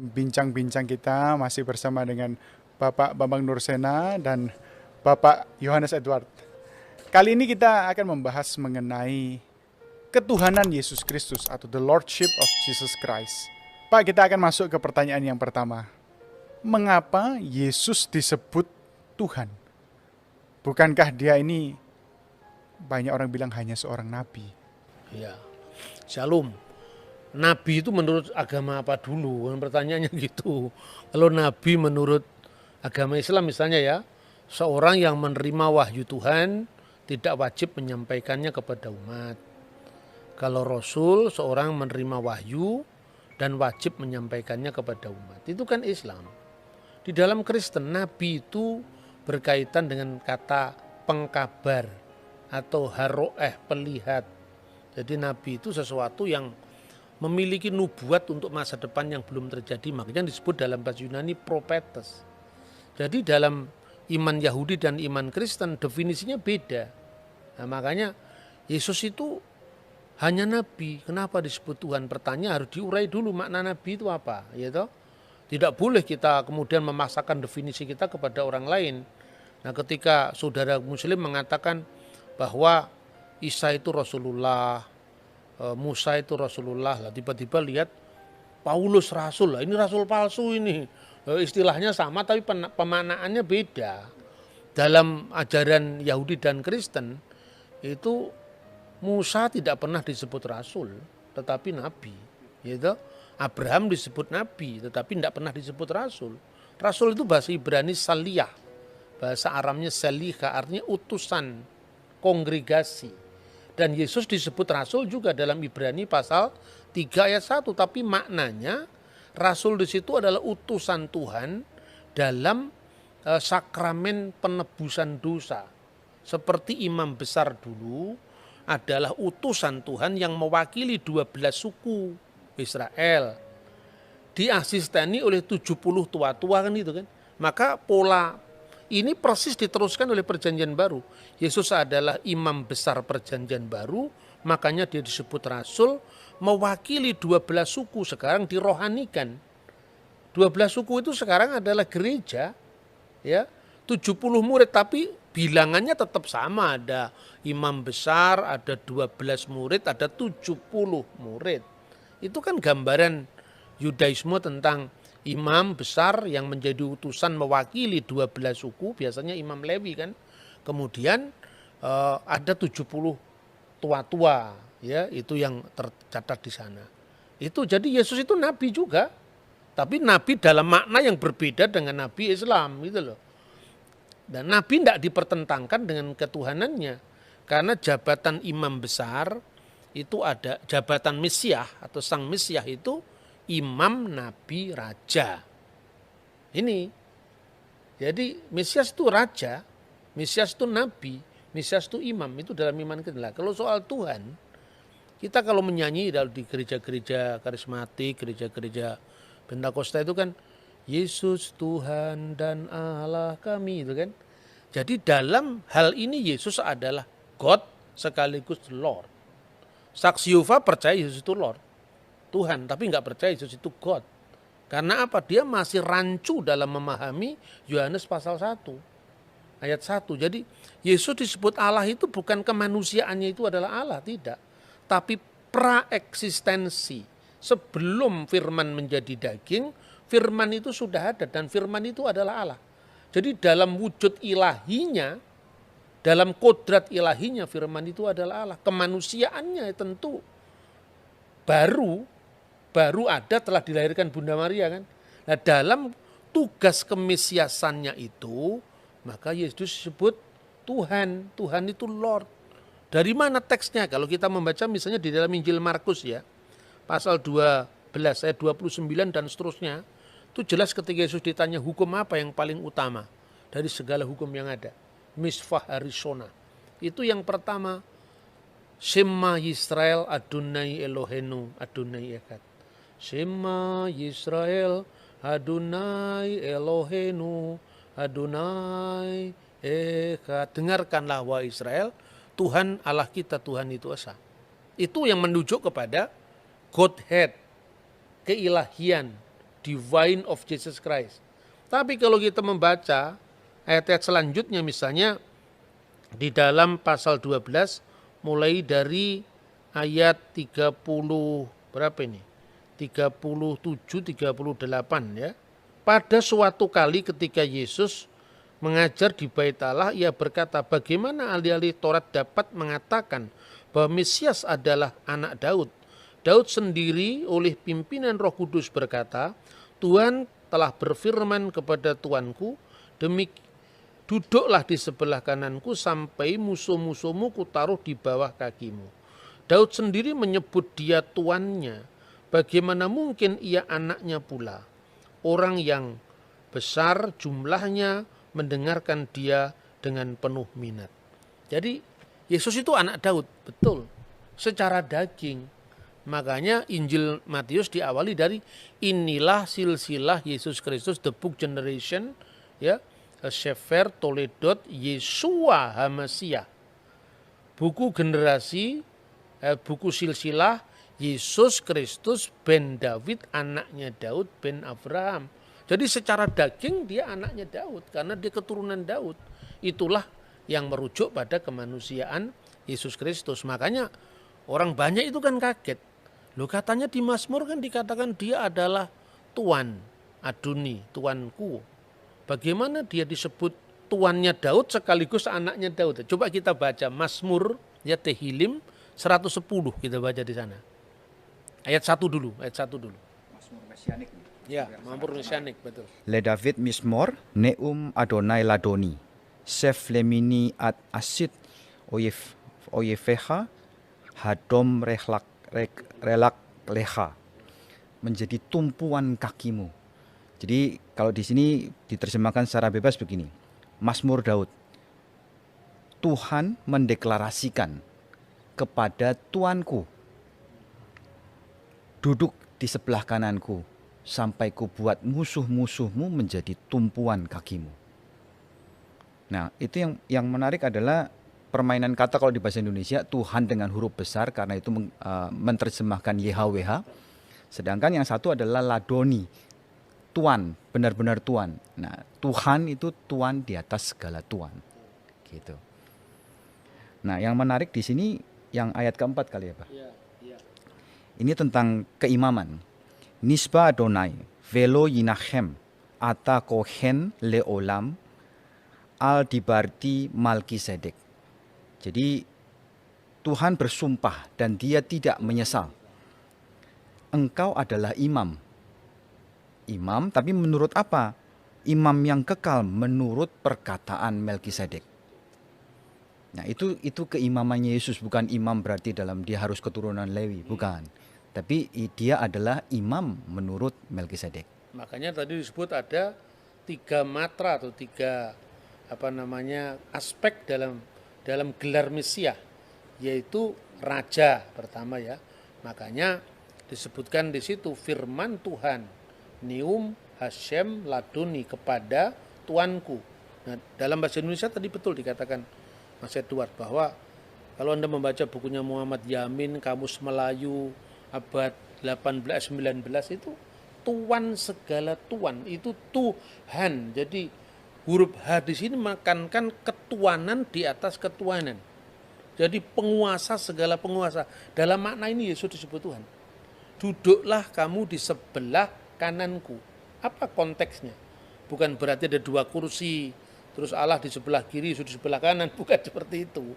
bincang-bincang kita masih bersama dengan Bapak Bambang Nursena dan Bapak Yohanes Edward. Kali ini kita akan membahas mengenai ketuhanan Yesus Kristus atau the Lordship of Jesus Christ. Pak, kita akan masuk ke pertanyaan yang pertama. Mengapa Yesus disebut Tuhan? Bukankah dia ini, banyak orang bilang, hanya seorang nabi? Ya, Shalom. Nabi itu menurut agama apa dulu? Pertanyaannya gitu. Kalau nabi menurut agama Islam misalnya ya, seorang yang menerima wahyu Tuhan tidak wajib menyampaikannya kepada umat. Kalau Rasul, seorang menerima wahyu dan wajib menyampaikannya kepada umat. Itu kan Islam. Di dalam Kristen, nabi itu berkaitan dengan kata pengkabar atau haroeh, pelihat. Jadi nabi itu sesuatu yang memiliki nubuat untuk masa depan yang belum terjadi. Makanya disebut dalam bahasa Yunani prophetes. Jadi dalam iman Yahudi dan iman Kristen definisinya beda. Nah, makanya Yesus itu hanya nabi. Kenapa disebut Tuhan? Pertanyaan harus diurai dulu makna nabi itu apa. Ya toh? Tidak boleh kita kemudian memaksakan definisi kita kepada orang lain. Nah, ketika saudara muslim mengatakan bahwa Isa itu Rasulullah, Musa itu Rasulullah, lah tiba-tiba lihat Paulus Rasul, lah ini Rasul palsu ini. Istilahnya sama tapi pemaknaannya beda. Dalam ajaran Yahudi dan Kristen itu Musa tidak pernah disebut Rasul, tetapi Nabi. Gitu. Abraham disebut Nabi, tetapi tidak pernah disebut Rasul. Rasul itu bahasa Ibrani saliyah, bahasa Aramnya salika, artinya utusan, kongregasi. Dan Yesus disebut Rasul juga dalam Ibrani pasal 3 ayat 1. Tapi maknanya Rasul di situ adalah utusan Tuhan dalam sakramen penebusan dosa. Seperti imam besar dulu adalah utusan Tuhan yang mewakili 12 suku Israel. Diasisteni oleh 70 tua-tua kan itu kan. Maka pola ini persis diteruskan oleh perjanjian baru. Yesus adalah imam besar perjanjian baru, makanya dia disebut rasul, mewakili 12 suku, sekarang dirohanikan. 12 suku itu sekarang adalah gereja, ya, 70 murid, tapi bilangannya tetap sama, ada imam besar, ada 12 murid, ada 70 murid. Itu kan gambaran Yudaisme tentang imam besar yang menjadi utusan mewakili 12 suku, biasanya imam Lewi kan. Kemudian ada 70 tua-tua, ya, itu yang tercatat di sana. Itu jadi Yesus itu nabi juga, tapi nabi dalam makna yang berbeda dengan nabi Islam gitu loh. Dan nabi tidak dipertentangkan dengan ketuhanannya, karena jabatan imam besar itu ada jabatan Mesias atau sang Mesias itu imam, nabi, raja. Ini. Jadi Mesias itu raja, Mesias itu nabi, Mesias itu imam. Itu dalam iman kita. Kalau soal Tuhan, kita kalau menyanyi di gereja-gereja karismatik, gereja-gereja Pentakosta itu kan Yesus Tuhan dan Allah kami itu kan. Jadi dalam hal ini Yesus adalah God sekaligus Lord. Saksi Yehova percaya Yesus itu Lord, Tuhan, tapi nggak percaya Yesus itu God. Karena apa? Dia masih rancu dalam memahami Yohanes pasal 1, ayat 1. Jadi Yesus disebut Allah itu bukan kemanusiaannya itu adalah Allah, tidak. Tapi praeksistensi. Sebelum firman menjadi daging, firman itu sudah ada dan firman itu adalah Allah. Jadi dalam wujud ilahinya, dalam kodrat ilahinya firman itu adalah Allah. Kemanusiaannya tentu baru ada telah dilahirkan Bunda Maria kan. Nah dalam tugas kemesiasannya itu, maka Yesus disebut Tuhan. Tuhan itu Lord. Dari mana teksnya? Kalau kita membaca misalnya di dalam Injil Markus ya, pasal 12 ayat 29 dan seterusnya, itu jelas ketika Yesus ditanya hukum apa yang paling utama dari segala hukum yang ada. Misvah Harishona. Itu yang pertama, Shema Yisrael Adonai Elohenu Adonai Echad. Shema Yisrael Adonai Elohenu Adonai Echad. Dengarkanlah wahai Israel, Tuhan Allah kita, Tuhan itu esa. Itu yang menunjuk kepada Godhead, keilahian, divine of Jesus Christ. Tapi kalau kita membaca ayat-ayat selanjutnya, misalnya di dalam pasal 12 mulai dari ayat 30 berapa ini? 37 38 ya. Pada suatu kali ketika Yesus mengajar di Bait Allah, ia berkata, bagaimana ahli-ahli Taurat dapat mengatakan bahwa Mesias adalah anak Daud? Daud sendiri oleh pimpinan Roh Kudus berkata, Tuhan telah berfirman kepada Tuanku, duduklah di sebelah kananku sampai musuh-musuhmu kutaruh di bawah kakimu. Daud sendiri menyebut dia tuannya. Bagaimana mungkin ia anaknya pula? Orang yang besar jumlahnya mendengarkan dia dengan penuh minat. Jadi Yesus itu anak Daud, betul. Secara daging. Makanya Injil Matius diawali dari inilah silsilah Yesus Kristus, the book generation, ya, Sefer Toledot Yesua HaMasiah. Buku generasi, buku silsilah Yesus Kristus ben David, anaknya Daud ben Abraham. Jadi secara daging dia anaknya Daud karena dia keturunan Daud. Itulah yang merujuk pada kemanusiaan Yesus Kristus. Makanya orang banyak itu kan kaget. Loh, katanya di Mazmur kan dikatakan dia adalah Tuan, Adoni, Tuanku. Bagaimana dia disebut tuannya Daud sekaligus anaknya Daud? Coba kita baca Mazmur ya, Tehillim 110 kita baca di sana. Ayat 1 dulu, ayat 1 dulu. Mazmur Mesianik. Ya, Mazmur Mesianik, betul. Le David Mismor, Neum Adonai Ladoni, Sef Lemini Ad Asid, Oyefeha, Hadom Relak Leha, menjadi tumpuan kakimu. Jadi kalau di sini diterjemahkan secara bebas begini, Mazmur Daud, Tuhan mendeklarasikan kepada Tuanku, duduk di sebelah kananku, sampai ku buat musuh-musuhmu menjadi tumpuan kakimu. Nah, itu yang menarik adalah permainan kata kalau di bahasa Indonesia, Tuhan dengan huruf besar karena itu menerjemahkan YHWH. Sedangkan yang satu adalah Ladoni, Tuan, benar-benar Tuan. Nah, Tuhan itu Tuan di atas segala Tuan. Gitu. Nah, yang menarik di sini yang ayat keempat kali ya, Pak. Ini tentang keimaman. Nisba Adonai, velo yinachem, ata kohen leolam, al dibarti Malkisedek. Jadi Tuhan bersumpah dan dia tidak menyesal. Engkau adalah imam. Imam, tapi menurut apa? Imam yang kekal menurut perkataan Melkisedek. Nah, itu keimamannya Yesus, bukan imam berarti dalam dia harus keturunan Lewi, bukan. Tapi dia adalah imam menurut Melkisedek. Makanya tadi disebut ada 3 matra atau 3 aspek dalam gelar Mesias, yaitu raja pertama ya. Makanya disebutkan di situ firman Tuhan, Neum Hashem Ladoni, kepada Tuanku. Nah, dalam bahasa Indonesia tadi betul dikatakan Mas Edward bahwa kalau Anda membaca bukunya Muhammad Yamin, Kamus Melayu abad 18-19 itu Tuan segala Tuan, itu Tuhan. Jadi huruf H di sini menekankan ketuanan di atas ketuanan. Jadi penguasa segala penguasa. Dalam makna ini Yesus disebut Tuhan. Duduklah kamu di sebelah kananku. Apa konteksnya? Bukan berarti ada 2 kursi, terus Allah di sebelah kiri, Yesus di sebelah kanan. Bukan seperti itu.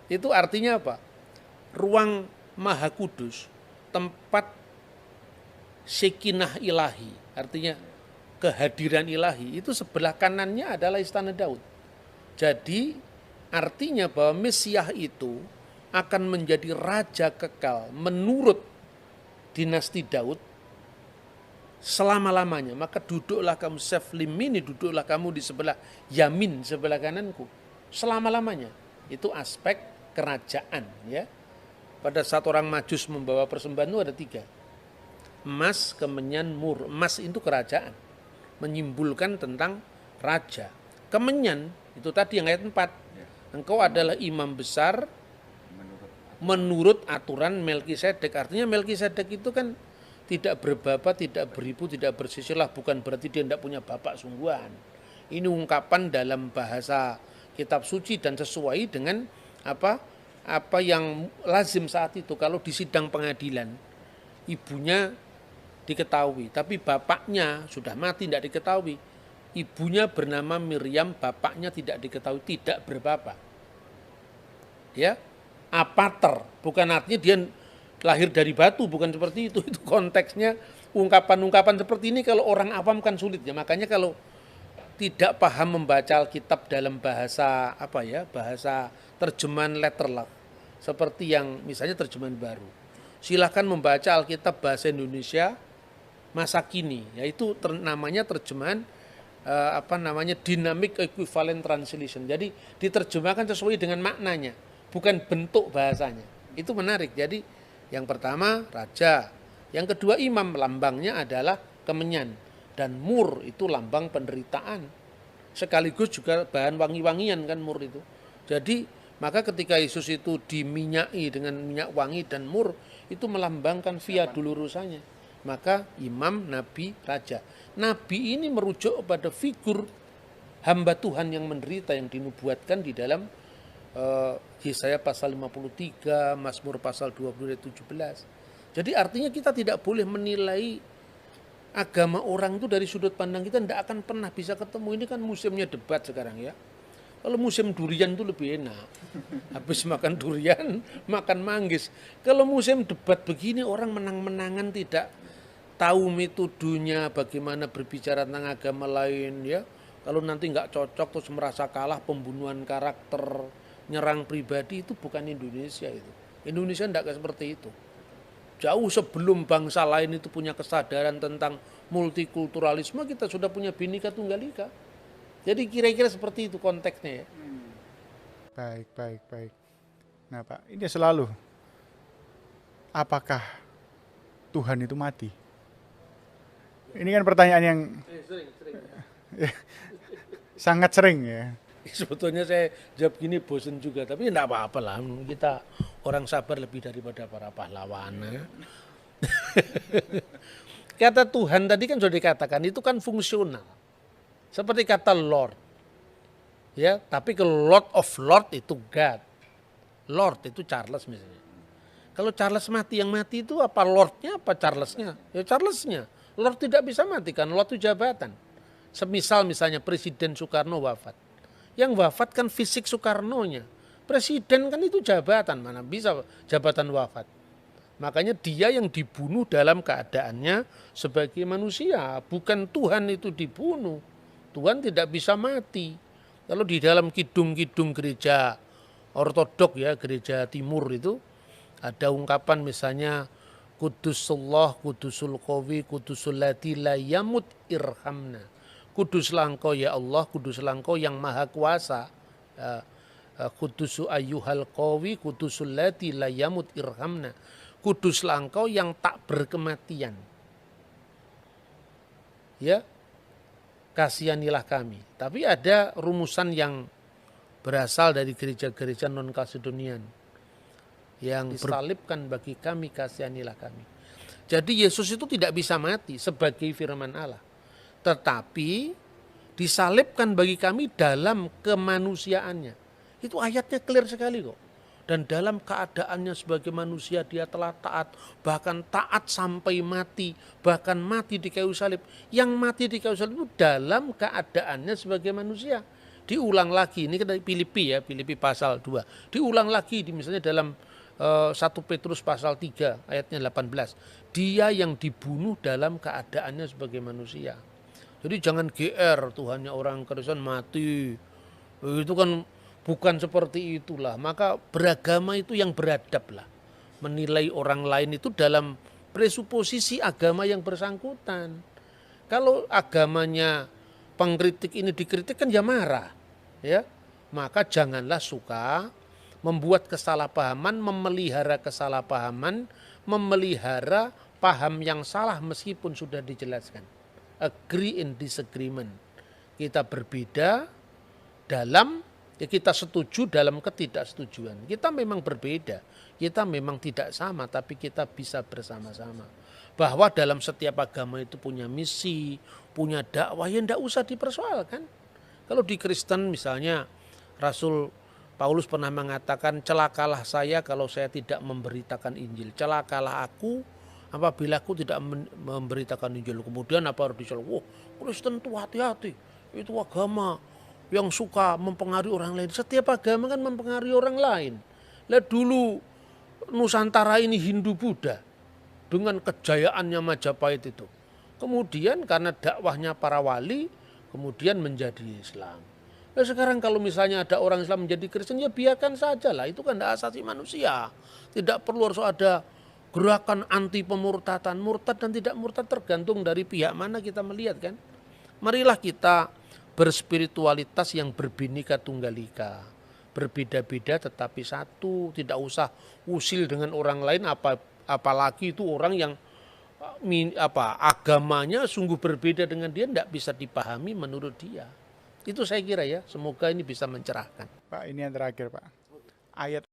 Itu artinya apa? Ruang Maha Kudus, tempat Sekinah ilahi, artinya kehadiran ilahi, itu sebelah kanannya adalah istana Daud. Jadi artinya bahwa Mesias itu akan menjadi raja kekal menurut dinasti Daud selama-lamanya. Maka duduklah kamu Seflimini, duduklah kamu di sebelah Yamin, sebelah kananku, selama-lamanya. Itu aspek kerajaan ya. Pada saat orang Majus membawa persembahan itu ada 3. Emas, kemenyan, mur. Emas itu kerajaan, menyimpulkan tentang raja. Kemenyan itu tadi yang ayat 4. Engkau adalah imam besar menurut aturan Melkisedek. Artinya Melkisedek itu kan Tidak berbapa, tidak beribu, tidak bersisilah bukan berarti dia tidak punya bapak sungguhan. Ini ungkapan dalam bahasa kitab suci dan sesuai dengan apa yang lazim saat itu. Kalau di sidang pengadilan, ibunya diketahui, tapi bapaknya sudah mati tidak diketahui. Ibunya bernama Miriam, bapaknya tidak diketahui, tidak berbapa. Ya, apater, bukan artinya dia lahir dari batu, bukan seperti itu. Itu konteksnya ungkapan-ungkapan seperti ini kalau orang awam kan sulit ya. Makanya kalau tidak paham membaca Alkitab dalam bahasa bahasa terjemahan letterlock, seperti yang misalnya terjemahan baru. Silakan membaca Alkitab bahasa Indonesia masa kini, yaitu namanya terjemahan dynamic equivalent translation. Jadi diterjemahkan sesuai dengan maknanya, bukan bentuk bahasanya. Itu menarik. Jadi yang pertama raja, yang kedua imam, lambangnya adalah kemenyan, dan mur itu lambang penderitaan. Sekaligus juga bahan wangi-wangian kan mur itu. Jadi maka ketika Yesus itu diminyaki dengan minyak wangi dan mur, itu melambangkan via dolorosanya. Maka imam, nabi, raja. Nabi ini merujuk pada figur hamba Tuhan yang menderita yang dinubuatkan di dalam Yesaya pasal 53, Mazmur pasal 20 ayat 17. Jadi artinya kita tidak boleh menilai agama orang itu dari sudut pandang kita, tidak akan pernah bisa ketemu. Ini kan musimnya debat sekarang ya. Kalau musim durian itu lebih enak. Habis makan durian, makan manggis. Kalau musim debat begini orang menang-menangan, tidak tahu metodenya bagaimana berbicara tentang agama lain ya. Kalau nanti nggak cocok terus merasa kalah, pembunuhan karakter, nyerang pribadi, itu bukan Indonesia itu. Indonesia tidak seperti itu. Jauh sebelum bangsa lain itu punya kesadaran tentang multikulturalisme, kita sudah punya Bhinneka Tunggal Ika. Jadi kira-kira seperti itu konteksnya ya. Baik. Nah Pak, ini selalu, apakah Tuhan itu mati? Ini kan pertanyaan yang sangat sering ya. Sebetulnya saya jawab gini bosen juga, tapi tidak apa-apa lah. Kita orang sabar lebih daripada para pahlawan. Ya. Kata Tuhan tadi kan sudah dikatakan itu kan fungsional. Seperti kata Lord. Ya, tapi kalau Lord of Lord itu God. Lord itu Charles misalnya. Kalau Charles mati, yang mati itu apa Lordnya apa Charlesnya? Ya Charlesnya. Lord tidak bisa mati kan, Lord itu jabatan. Semisal misalnya Presiden Soekarno wafat. Yang wafat kan fisik Soekarnonya. Presiden kan itu jabatan, mana bisa jabatan wafat. Makanya dia yang dibunuh dalam keadaannya sebagai manusia. Bukan Tuhan itu dibunuh. Tuhan tidak bisa mati. Kalau di dalam kidung-kidung gereja ortodok ya, gereja timur itu, ada ungkapan misalnya, Kudusullah, Kudusul Qawi, Kudusul Lati la yamut irhamna. Kuduslah engkau ya Allah, kuduslah engkau yang maha kuasa. Kudusu ayyuhal qawi, kudusul lati la yamut irhamna. Kuduslah engkau yang tak berkematian. Ya, kasihanilah kami. Tapi ada rumusan yang berasal dari gereja-gereja non-Kaledonian yang disalibkan bagi kami, kasihanilah kami. Jadi Yesus itu tidak bisa mati sebagai firman Allah. Tetapi disalibkan bagi kami dalam kemanusiaannya. Itu ayatnya clear sekali kok. Dan dalam keadaannya sebagai manusia dia telah taat. Bahkan taat sampai mati. Bahkan mati di kayu salib. Yang mati di kayu salib itu dalam keadaannya sebagai manusia. Diulang lagi, ini dari Filipi ya, Filipi pasal 2. Diulang lagi misalnya dalam 1 Petrus pasal 3 ayatnya 18. Dia yang dibunuh dalam keadaannya sebagai manusia. Jadi jangan GR Tuhannya orang Kristen mati. Itu kan bukan seperti itulah. Maka beragama itu yang beradab lah. Menilai orang lain itu dalam presuposisi agama yang bersangkutan. Kalau agamanya pengkritik ini dikritik kan ya marah. Ya. Maka janganlah suka membuat kesalahpahaman, memelihara kesalahpahaman, memelihara paham yang salah meskipun sudah dijelaskan. Agree in disagreement. Kita berbeda dalam, ya kita setuju dalam ketidaksetujuan. Kita memang berbeda, kita memang tidak sama, tapi kita bisa bersama-sama. bahwa dalam setiap agama itu punya misi, punya dakwah, ya tidak usah dipersoalkan. Kalau di Kristen misalnya Rasul Paulus pernah mengatakan, celakalah saya kalau saya tidak memberitakan Injil, celakalah aku apabila aku tidak memberitakan Injil. Kemudian apa harus disoal? Wah, Kristen tuh hati-hati, itu agama yang suka mempengaruhi orang lain. Setiap agama kan mempengaruhi orang lain. Lihat dulu Nusantara ini Hindu-Buddha dengan kejayaannya Majapahit itu. Kemudian karena dakwahnya para wali, kemudian menjadi Islam. Nah sekarang kalau misalnya ada orang Islam menjadi Kristen, ya biarkan saja lah. Itu kan hak asasi manusia. Tidak perlu harus ada gerakan anti pemurtadan. Murtad dan tidak murtad tergantung dari pihak mana kita melihat kan. Marilah kita berspiritualitas yang berbhinneka tunggal ika. Berbeda-beda tetapi satu. Tidak usah usil dengan orang lain, apalagi itu orang yang agamanya sungguh berbeda dengan dia, tidak bisa dipahami menurut dia. Itu saya kira ya, semoga ini bisa mencerahkan. Pak, ini yang terakhir Pak. Ayat